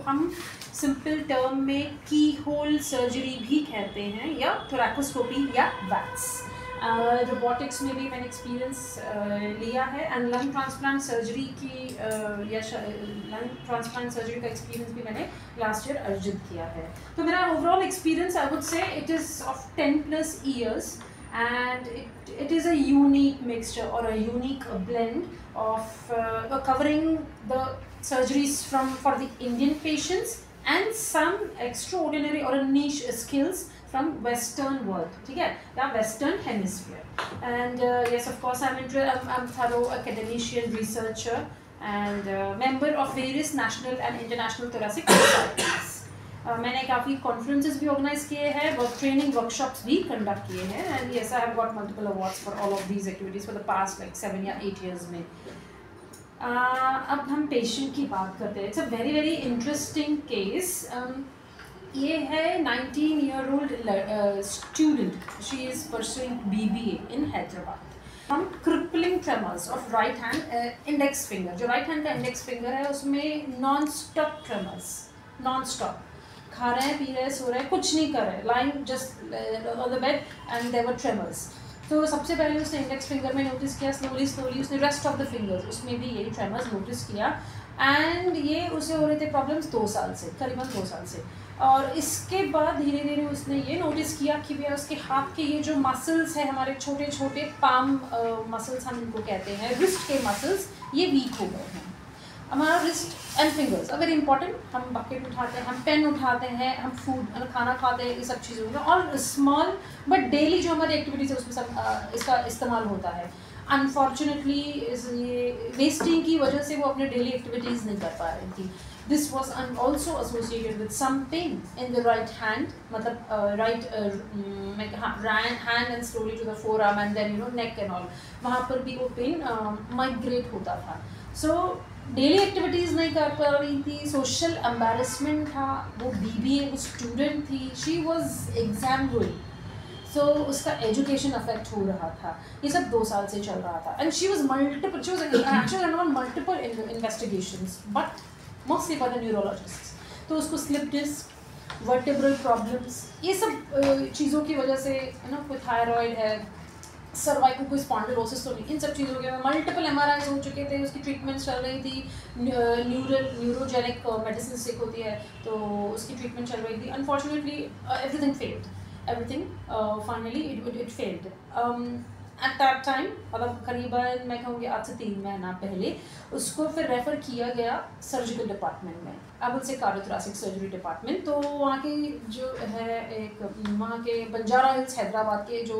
हम simple term में की होल सर्जरी भी कहते हैं, या थोरैकोस्कोपी या वैक्स। रोबोटिक्स में भी मैंने एक्सपीरियंस लिया है, एंड लंग ट्रांसप्लांट सर्जरी की या लंग ट्रांसप्लांट सर्जरी का एक्सपीरियंस भी मैंने लास्ट ईयर अर्जित किया है। तो मेरा overall experience I would say it is of 10+ years, and it is a unique mixture or a unique blend of covering the surgeries for the Indian patients and some extraordinary or a niche skills from Western world, ठीक है, या Western hemisphere. And yes, of course, I'm thorough academician, researcher, and member of various national and international thoracic societies. मैंने काफ़ी conferences भी organise किए हैं, work training workshops भी conduct किए हैं, and yes I have got multiple awards for all of these activities for the past like 7 या 8 years में। अब हम पेशेंट की बात करते हैं। It's a very very interesting case. ये है 19-year-old student, she is pursuing BBA इन हैदराबाद। हम crippling tremors of right hand index finger, जो राइट हैंड का इंडेक्स फिंगर है उसमें non stop tremors, non stop खा रहे हैं, पी रहे हैं, सो रहे हैं, कुछ नहीं कर रहे, lying just on the bed and there were tremors. तो सबसे पहले उसने इंडेक्स फिंगर में नोटिस किया, स्लोली उसने रेस्ट ऑफ द फिंगर्स उसमें भी यही ट्रेमर्स नोटिस किया, एंड ये उसे हो रहे थे प्रॉब्लम्स 2 साल से, करीबन 2 साल से। और इसके बाद धीरे धीरे उसने ये नोटिस किया कि भैया उसके हाथ के ये जो मसल्स हैं, हमारे छोटे छोटे पाम मसल्स हम इनको कहते हैं, रिस्ट के मसल्स, ये वीक हो गए हैं। हमारा wrist and fingers very important, हम बकेट उठाते हैं, हम पेन उठाते हैं, हम फूड खाना खाते हैं, ये सब चीज़ों में और स्मॉल बट डेली जो हमारी एक्टिविटीज़ है उसमें सब इसका इस्तेमाल होता है। अनफॉर्चुनेटली ये वेस्टिंग की वजह से वो अपने डेली एक्टिविटीज़ नहीं कर पा रही थी। This was also associated with some pain in the right hand, मतलब right hand and slowly to the forearm and then neck and all, वहाँ पर भी वो पेन माइग्रेट होता था। सो डेली एक्टिविटीज़ नहीं कर पा रही थी, सोशल एम्बेरसमेंट था, वो BBA स्टूडेंट थी, शी वॉज एग्जाम गोइंग, सो उसका एजुकेशन अफेक्ट हो रहा था। ये सब 2 साल से चल रहा था, and she was multiple investigations but mostly by the neurologist. तो उसको स्लिप डिस्क, वर्टेब्रल प्रॉब्लम्स, ये सब चीज़ों की वजह से कोई थायराइड है, सर्वाइकल कोई स्पॉन्डिलोसिस तो नहीं, इन सब चीज़ों के मल्टीपल MRIs हो चुके थे, उसकी ट्रीटमेंट चल रही थी, न्यूरोजेनिक मेडिसिन सिक होती है तो उसकी ट्रीटमेंट चल रही थी। Unfortunately everything failed, everything finally it failed at that time. मतलब करीबन मैं कहूँगी आज से 3 महीना पहले उसको फिर रेफ़र किया गया सर्जिकल डिपार्टमेंट में, अब उनसे कार्डियोथोरैसिक सर्जरी डिपार्टमेंट। तो वहाँ की जो है एक वहाँ के बंजारा हिल्स हैदराबाद के जो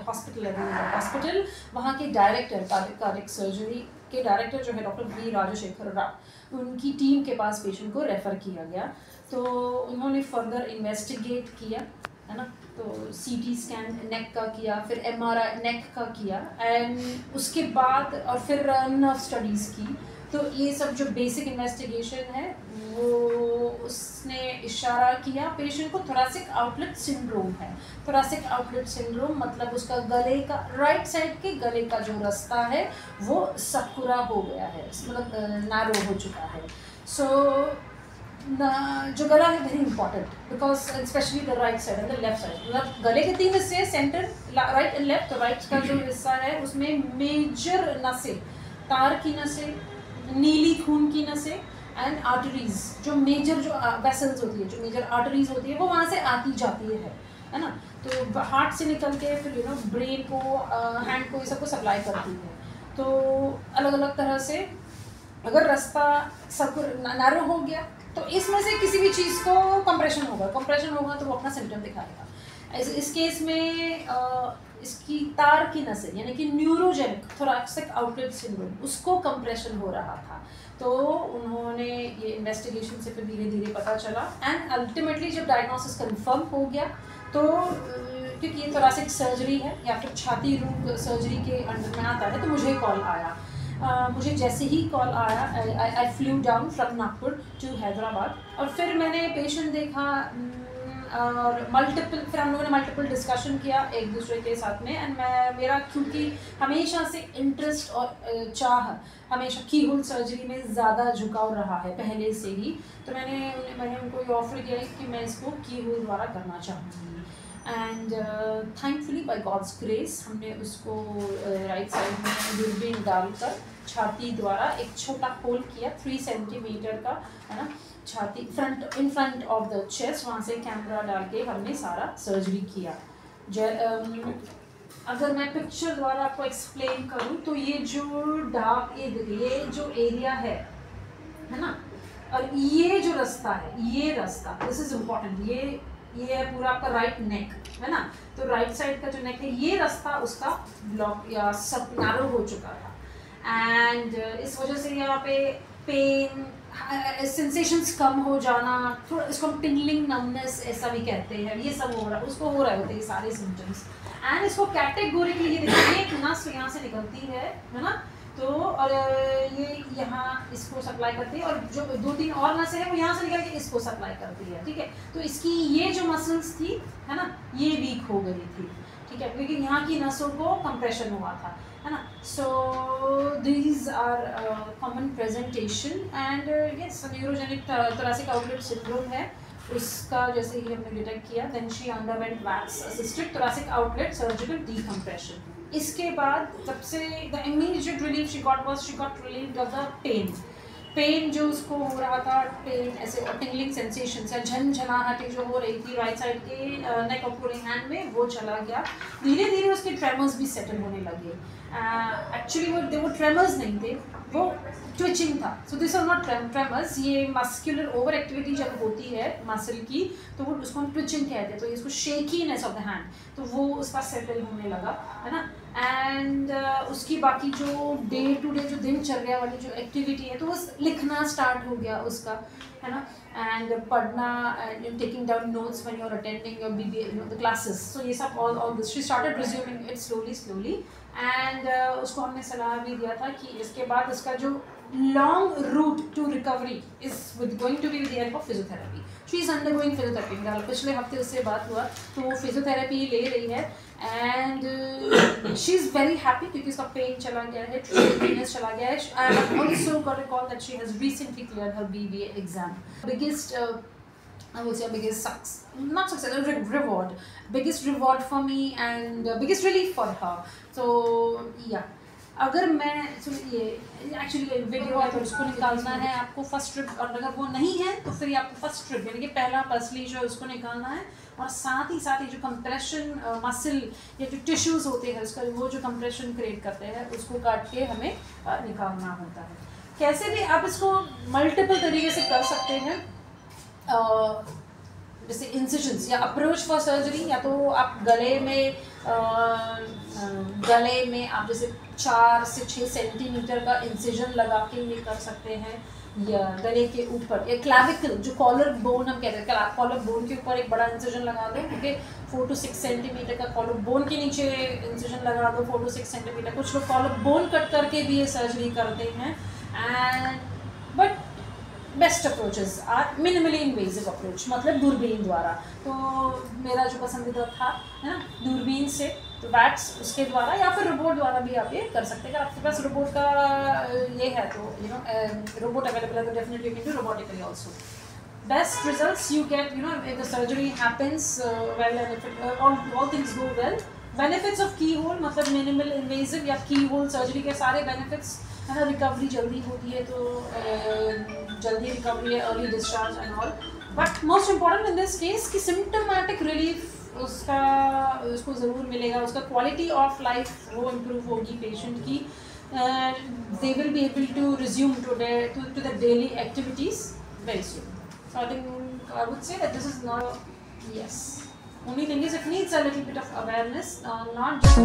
हॉस्पिटल है, हॉस्पिटल वहाँ के डायरेक्टर, कार्डियक सर्जरी के डायरेक्टर जो है डॉक्टर V राजशेखर राव, उनकी टीम के पास पेशेंट को रेफ़र किया गया। तो उन्होंने फर्दर इन्वेस्टिगेट किया, है ना, तो CT स्कैन नेक का किया, फिर MRI नेक का किया, एंड उसके बाद और फिर नर्व स्टडीज़ की। तो ये सब जो बेसिक इन्वेस्टिगेशन है वो उसने इशारा किया पेशेंट को थोरैसिक आउटलेट सिंड्रोम है। थोरैसिक आउटलेट सिंड्रोम मतलब उसका गले का राइट साइड के गले का जो रास्ता है वो सकुरा हो गया है, मतलब नैरो हो चुका है। सो जो गला है very important because specially the right side and the left side, मतलब गले के 3 हिस्से हैं, सेंटर, राइट एंड लेफ्ट। तो राइट का जो हिस्सा है उसमें मेजर नसें, तार की नसें, नीली खून की नसें एंड आर्टरीज, जो मेजर जो वेसल्स होती है, जो मेजर आर्टरीज होती है वो वहाँ से आती जाती है ना। तो हार्ट से निकल के फिर ब्रेन को, हैंड को, ये सबको सप्लाई करती है। तो अलग अलग तरह से अगर रास्ता नैरो हो गया तो इसमें से किसी भी चीज़ को कंप्रेशन होगा तो वो अपना सिम्टम दिखाएगा। इस केस में इसकी तार की नसें यानी कि न्यूरोजेनिक थोरैसिक आउटलेट सिंड्रोम, उसको कंप्रेशन हो रहा था। तो उन्होंने ये इन्वेस्टिगेशन से फिर धीरे धीरे पता चला, एंड अल्टीमेटली जब डायग्नोसिस कंफर्म हो गया तो क्योंकि ये थोरैसिक सर्जरी है या फिर छाती रूट सर्जरी के अंडर में आता है, तो मुझे कॉल आया। मुझे जैसे ही कॉल आया I flew down from Nagpur to Hyderabad, और फिर मैंने पेशेंट देखा। और फिर हम लोगों ने मल्टीपल डिस्कशन किया एक दूसरे के साथ में। एंड मेरा क्योंकि हमेशा से इंटरेस्ट और चाह हमेशा की होल सर्जरी में ज़्यादा झुकाव रहा है पहले से ही, तो मैंने उनको ये ऑफ़र किया कि मैं इसको की होल द्वारा करना चाहूँगी। And thankfully by God's grace हमने उसको राइट साइड में दूरबीन डालकर छाती द्वारा एक छोटा होल किया 3 सेंटीमीटर का, है ना, छाती in front of the chest, वहाँ से कैमरा डाल के हमने सारा सर्जरी किया। अगर मैं पिक्चर द्वारा आपको एक्सप्लेन करूँ तो ये जो डार्क ये जो एरिया है ना, और ये जो रास्ता है, ये रास्ता, दिस इज इम्पॉर्टेंट, ये है पूरा आपका राइट नेक, है ना, तो राइट साइड का जो नेक है ये रास्ता उसका ब्लॉक या सब नैरो हो चुका था। एंड इस वजह से यहाँ पे पेन, सेंसेशंस कम हो जाना, थोड़ा इसको हम टिंगलिंग नमनेस ऐसा भी कहते हैं, ये सब हो रहा, उसको हो रहे होते हैं ये सारे सिम्टम्स। एंड इसको कैटेगोरिकली ये देखिए, एक नस यहाँ से निकलती है ना, तो और ये यहाँ इसको सप्लाई करती है, और जो 2-3 और नसें हैं वो यहाँ से निकल के इसको सप्लाई करती है, ठीक है। तो इसकी ये जो मसल्स थी, है ना, ये वीक हो गई थी, ठीक है, क्योंकि यहाँ की नसों को कंप्रेशन हुआ था, है ना। So these are common presentation and yes, neurogenic thoracic outlet syndrome है उसका, जैसे ही हमने डिटेक्ट किया, then she underwent VATS assisted thoracic outlet surgical decompression. इसके बाद सबसे the immediate relief she got was she got relieved of the pain जो उसको हो रहा था, पेन ऐसे टिंगलिंग सेंसेशंस या झनझनाहट जो हो रही थी राइट साइड के नेक और पूरे हैंड में, वो चला गया। धीरे धीरे उसके ट्रेमर्स भी सेटल होने लगे। एक्चुअली वो ट्रेमर्स नहीं थे, वो ट्विचिंग था। So this are not tremors, ये मस्कुलर ओवर एक्टिविटी जब होती है मसल की तो वो उसको हम ट्विचिंग कहते हैं, तो इसको शेकीनेस ऑफ द हैंड, तो वो उसका सेटल होने लगा, है ना। एंड उसकी बाकी जो डे टू डे जो दिनचर्या वाली जो एक्टिविटी है, तो वो लिखना स्टार्ट हो गया उसका, है ना, एंड पढ़ना and taking down notes when you are attending your BBA the classes, so ये सब all this she started resuming it slowly. And उसको हमने सलाह भी दिया था कि इसके बाद इसका जो long route to recovery is going to be with the help of physiotherapy. She is undergoing physiotherapy, पिछले हफ्ते उससे बात हुआ, तो वो फिजियोथेरेपी ले रही है। And she is very happy क्योंकि उसका पेन चला गया है, ट्रेनेस चला गया है। I also got a call that she has recently cleared her BBA exam. Biggest I will say biggest biggest reward for me and biggest relief for her. So yeah, अगर मैं ये एक्चुअली वीडियो है तो उसको निकालना है आपको first trip, और अगर वो नहीं है तो फिर आपको फर्स्ट ट्रिप यानी कि पहला पसली जो है उसको निकालना है, और साथ ही ये जो कंप्रेशन मसल या जो टिश्यूज़ होते हैं उसका वो जो कंप्रेशन क्रिएट करते हैं उसको काट के हमें निकालना होता है। कैसे भी आप इसको मल्टीपल तरीके से कर सकते हैं, जैसे इंसिजन्स या अप्रोच फॉर सर्जरी, या तो आप गले में आप जैसे 4 से 6 सेंटीमीटर का इंसिजन लगा के ये कर सकते हैं, या गले के ऊपर या क्लैविकल जो कॉलर बोन हम कहते हैं, कॉलर बोन के ऊपर एक बड़ा इंसिजन लगा दो, क्योंकि 4 to 6 सेंटीमीटर का कॉलर बोन के नीचे इंसिजन लगा दो 4 to 6 सेंटीमीटर। कुछ लोग कॉलर बोन कट करके भी ये सर्जरी करते हैं। And but best approaches are minimally invasive approach, मतलब दूरबीन द्वारा। तो मेरा जो पसंदीदा था, है ना, दूरबीन से, तो वैक्स उसके द्वारा या फिर रोबोट द्वारा भी आप ये कर सकते हैं। अगर आपके पास रोबोट का ये है तो रोबोट अवेलेबल है तो definitely you can do robotically also. Best results you get, if the surgery happens well and if all things go well. Benefits of keyhole मतलब minimal invasive या keyhole surgery के सारे benefits, है ना, recovery जल्दी होती है, तो जल्दी रिकवरी है, early discharge and all. But most important in this case कि सिम्टोमेटिक रिलीफ उसको ज़रूर मिलेगा, उसका क्वालिटी ऑफ लाइफ वो इम्प्रूव होगी पेशेंट की। They will be able to resume to the daily activities very soon. So I think I would say that this is not, yes. Only thing is it needs a little bit of awareness, not just